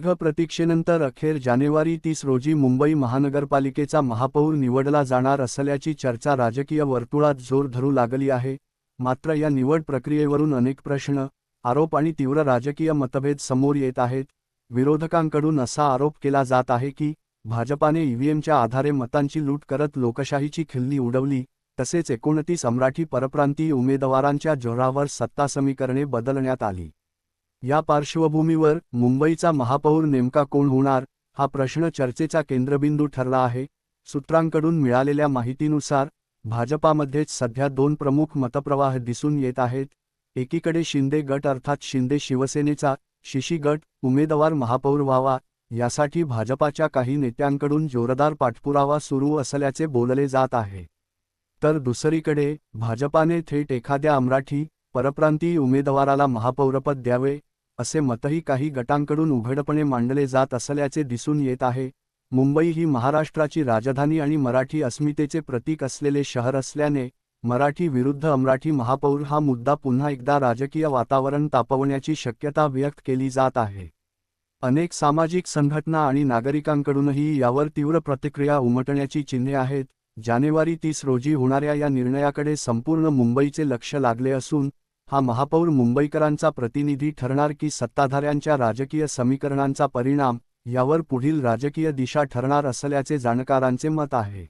दीर्घ प्रतीक्षेनंतर अखेर जानेवारी 30 रोजी मुंबई महानगरपालिकेचा महापौर निवडला जाणार असल्याची चर्चा राजकीय वर्तुळात जोर धरू लागली आहे. मात्र या निवड प्रक्रियेवरून अनेक प्रश्न, आरोप आणि तीव्र राजकीय मतभेद समोर येत आहेत. विरोधकांकडून असा आरोप केला जात आहे की भाजपाने ईव्हीएमच्या आधारे मतांची लूट करत लोकशाहीची खिल्ली उडवली, तसेच 29 मराठी परप्रांतीय उमेदवारांच्या जोरावर सत्ता समीकरणे बदलण्यात आली. या पार्श्वभूमीवर मुंबईचा महापौर नेमका कोण होणार, हा प्रश्न चर्चेचा केंद्रबिंदू ठरला आहे. सूत्रांकडून मिळालेल्या माहितीनुसार भाजपामध्येच सध्या दोन प्रमुख मतप्रवाह दिसून येत आहेत. एकीकडे शिंदे गट अर्थात शिंदे शिवसेनेचा शिशी गट उमेदवार महापौर व्हावा यासाठी भाजपाच्या काही नेत्यांकडून जोरदार पाठपुरावा सुरू असल्याचे बोलले जात आहे. तर दुसरीकडे भाजपाने थेट एखाद्या मराठी परप्रांतीय उमेदवाराला महापौरपद द्यावे असे मतही काही गटांकडून उघडपणे मांडले जात असल्याचे दिसून येत आहे. मुंबई ही महाराष्ट्राची राजधानी आणि मराठी अस्मितेचे प्रतीक असलेले शहर असल्याने मराठी विरुद्ध अमराठी महापौर हा मुद्दा पुन्हा एकदा राजकीय वातावरण तापवण्याची शक्यता व्यक्त केली जात आहे. अनेक सामाजिक संघटना आणि नागरिकांकडूनही यावर तीव्र प्रतिक्रिया उमटण्याची चिन्हे आहेत. जानेवारी 30 रोजी होणाऱ्या या निर्णयाकडे संपूर्ण मुंबईचे लक्ष लागले असून हा महापौर मुंबईकरांचा प्रतिनिधी ठरणार की सत्ताधाऱ्यांच्या राजकीय समीकरणांचा परिणाम यावर पुढील राजकीय दिशा ठरणार असल्याचे जाणकारांचे मत आहे.